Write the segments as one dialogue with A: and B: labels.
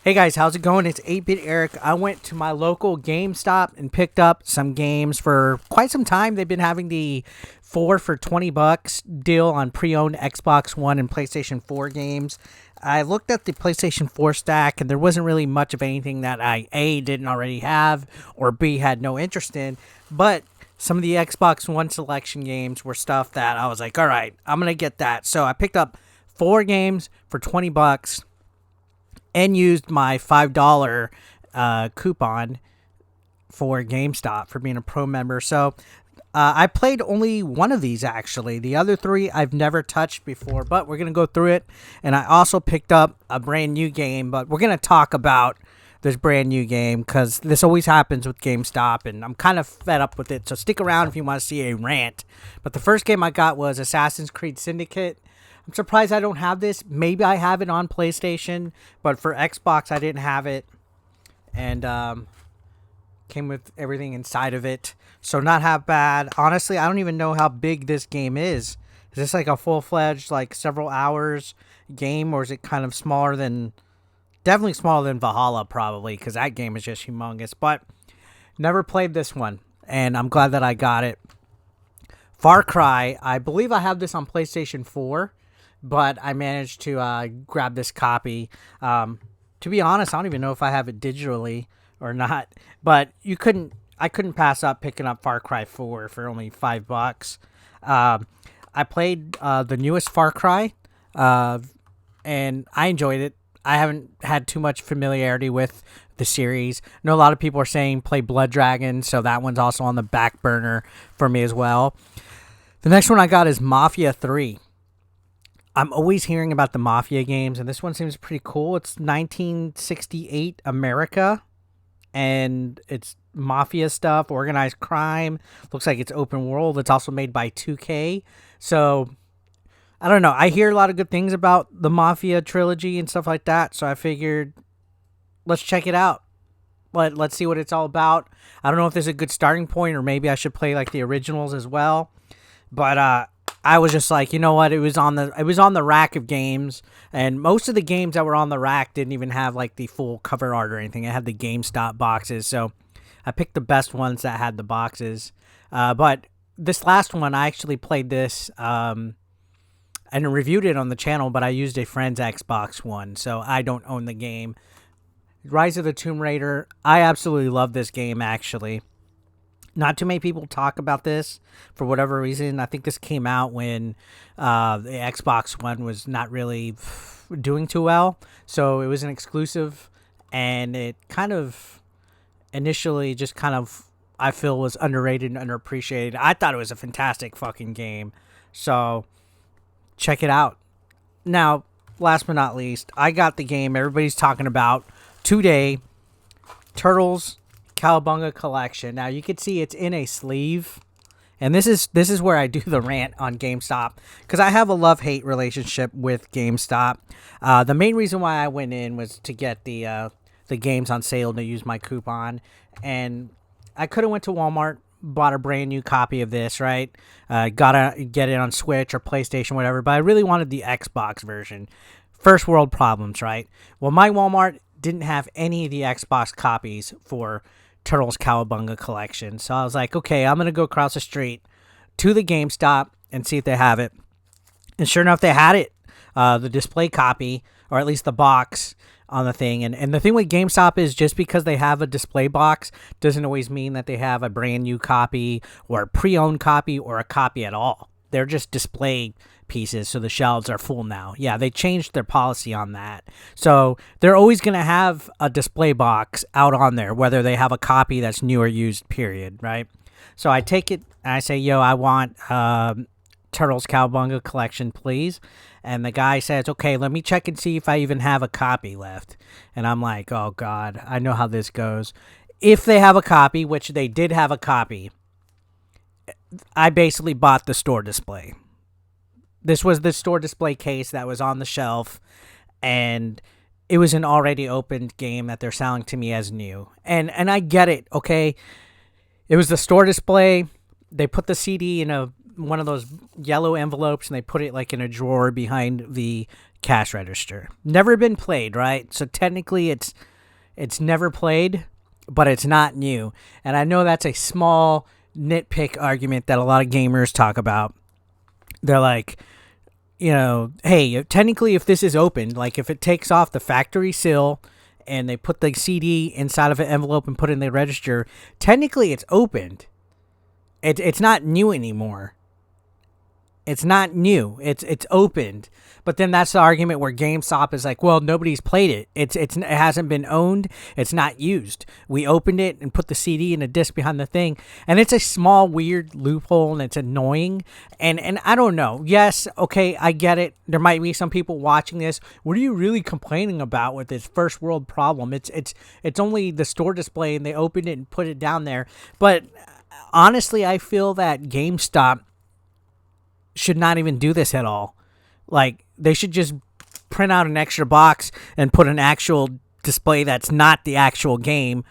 A: Hey guys, how's it going? It's 8-Bit Eric. I went to my local GameStop and picked up some games for quite some time. They've been having the 4 for $20 deal on pre-owned Xbox One and PlayStation 4 games. I looked at the PlayStation 4 stack and there wasn't really much of anything that I A, didn't already have, or B, had no interest in. But some of the Xbox One selection games were stuff that I was like, all right, I'm going to get that. So I picked up 4 games for $20 and used my $5 coupon for GameStop for being a pro member. So I played only one of these, actually. The other 3 I've never touched before, but we're going to go through it. And I also picked up a brand new game, but we're going to talk about this brand new game because this always happens with GameStop, and I'm kind of fed up with it. So stick around if you want to see a rant. But the first game I got was Assassin's Creed Syndicate. I'm surprised I don't have this. Maybe I have it on PlayStation, but for Xbox I didn't have it, and came with everything inside of it. So not half bad. Honestly, I don't even know how big this game is. Is this like a full-fledged, like several hours game, or is it kind of smaller than? Definitely smaller than Valhalla, probably, because that game is just humongous. But never played this one, and I'm glad that I got it. Far Cry. I believe I have this on PlayStation 4. But I managed to grab this copy. To be honest, I don't even know if I have it digitally or not. But I couldn't pass up picking up Far Cry 4 for only $5. I played the newest Far Cry, and I enjoyed it. I haven't had too much familiarity with the series. I know a lot of people are saying play Blood Dragon, so that one's also on the back burner for me as well. The next one I got is Mafia III. I'm always hearing about the Mafia games, and this one seems pretty cool. It's 1968 America, and it's Mafia stuff, organized crime. Looks like it's open world. It's also made by 2K. So, I don't know. I hear a lot of good things about the Mafia trilogy and stuff like that, so I figured, let's check it out. Let's see what it's all about. I don't know if there's a good starting point, or maybe I should play like the originals as well. But, I was just like, you know what? It was on the rack of games, and most of the games that were on the rack didn't even have like the full cover art or anything. It had the GameStop boxes, so I picked the best ones that had the boxes. But this last one, I actually played this and reviewed it on the channel, but I used a friend's Xbox One, so I don't own the game. Rise of the Tomb Raider. I absolutely love this game, actually. Not too many people talk about this for whatever reason. I think this came out when the Xbox One was not really doing too well. So it was an exclusive, and it kind of initially just kind of, I feel, was underrated and underappreciated. I thought it was a fantastic fucking game. So check it out. Now, last but not least, I got the game everybody's talking about today, Turtles Cowabunga Collection. Now you can see it's in a sleeve, and this is where I do the rant on GameStop, because I have a love-hate relationship with GameStop. The main reason why I went in was to get the games on sale to use my coupon, and I could have went to Walmart, bought a brand new copy of this, right? Gotta get it on Switch or PlayStation, whatever, but I really wanted the Xbox version. First world problems, right? Well, my Walmart didn't have any of the Xbox copies for Turtles Cowabunga Collection. So I was like, okay, I'm going to go across the street to the GameStop and see if they have it. And sure enough, they had it. The display copy, or at least the box on the thing. And the thing with GameStop is just because they have a display box doesn't always mean that they have a brand new copy or a pre-owned copy or a copy at all. They're just display pieces, so the shelves are full now. Yeah, they changed their policy on that. So they're always going to have a display box out on there, whether they have a copy that's new or used, period, right? So I take it and I say, yo, I want Turtles Cowabunga Collection, please. And the guy says, okay, let me check and see if I even have a copy left. And I'm like, oh, God, I know how this goes. If they have a copy, which they did have a copy, I basically bought the store display. This was the store display case that was on the shelf, and it was an already opened game that they're selling to me as new. And I get it, okay? It was the store display. they put the CD in one of those yellow envelopes and they put it like in a drawer behind the cash register. Never been played, right? So technically it's never played, but it's not new. And I know that's a small nitpick argument that a lot of gamers talk about. They're like, hey, technically if this is opened, like if it takes off the factory seal and they put the CD inside of an envelope and put it in the register, technically it's opened. It's not new anymore. It's not new. It's opened. But then that's the argument where GameStop is like, well, nobody's played it. It hasn't been owned. It's not used. We opened it and put the CD and a disc behind the thing, and it's a small weird loophole and it's annoying. And I don't know. Yes, okay, I get it. There might be some people watching this. What are you really complaining about with this first world problem? It's only the store display and they opened it and put it down there. But honestly, I feel that GameStop should not even do this at all. Like, they should just print out an extra box and put an actual display that's not the actual game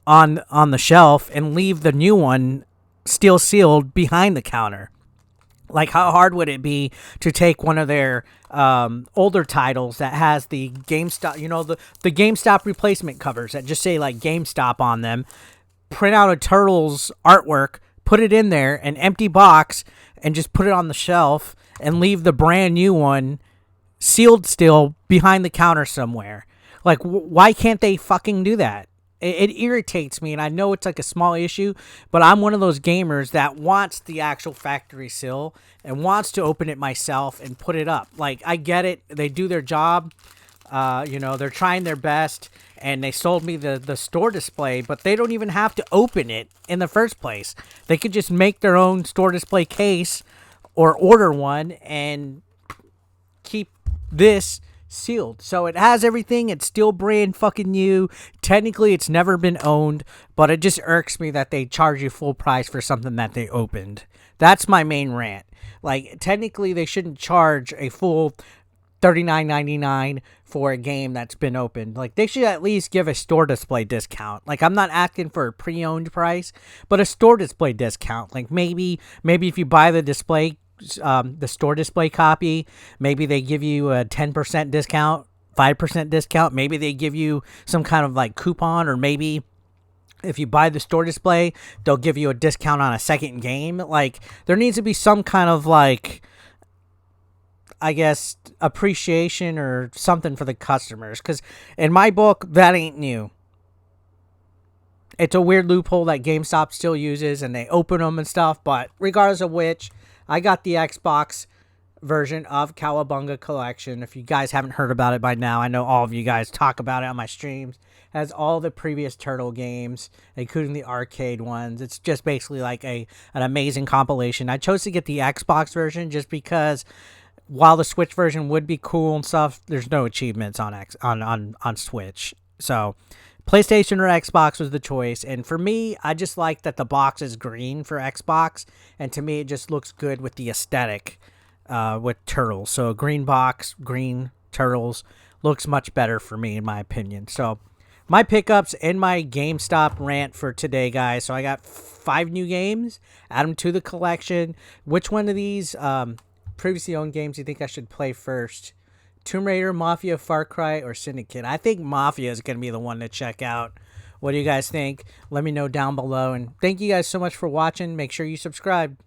A: on the shelf and leave the new one still sealed behind the counter. Like, how hard would it be to take one of their older titles that has the GameStop, the GameStop replacement covers that just say, like, GameStop on them, print out a Turtles artwork, put it in there, an empty box, and just put it on the shelf and leave the brand new one sealed still behind the counter somewhere. Like, why can't they fucking do that? It irritates me, and I know it's like a small issue, but I'm one of those gamers that wants the actual factory seal and wants to open it myself and put it up. Like, I get it. They do their job. They're trying their best, and they sold me the store display, but they don't even have to open it in the first place. They could just make their own store display case or order one and keep this sealed. So it has everything. It's still brand fucking new. Technically, it's never been owned, but it just irks me that they charge you full price for something that they opened. That's my main rant. Like, technically, they shouldn't charge a full $39.99 for a game that's been opened. Like, they should at least give a store display discount. Like, I'm not asking for a pre-owned price, but a store display discount. Like, maybe if you buy the display, the store display copy, maybe they give you a 10% discount, 5% discount. Maybe they give you some kind of like coupon, or maybe if you buy the store display, they'll give you a discount on a second game. Like, there needs to be some kind of, like, I guess, appreciation or something for the customers. Because in my book, that ain't new. It's a weird loophole that GameStop still uses, and they open them and stuff. But regardless of which, I got the Xbox version of Cowabunga Collection. If you guys haven't heard about it by now, I know all of you guys talk about it on my streams. It has all the previous Turtle games, including the arcade ones. It's just basically like an amazing compilation. I chose to get the Xbox version just because while the Switch version would be cool and stuff, there's no achievements on Switch. So PlayStation or Xbox was the choice. And for me, I just like that the box is green for Xbox. And to me, it just looks good with the aesthetic with Turtles. So a green box, green Turtles looks much better for me, in my opinion. So my pickups and my GameStop rant for today, guys. So I got 5 new games. Add them to the collection. Which one of these previously owned games do you think I should play first? Tomb Raider, Mafia, Far Cry, or Syndicate? I think Mafia is going to be the one to check out. What do you guys think? Let me know down below. And thank you guys so much for watching. Make sure you subscribe.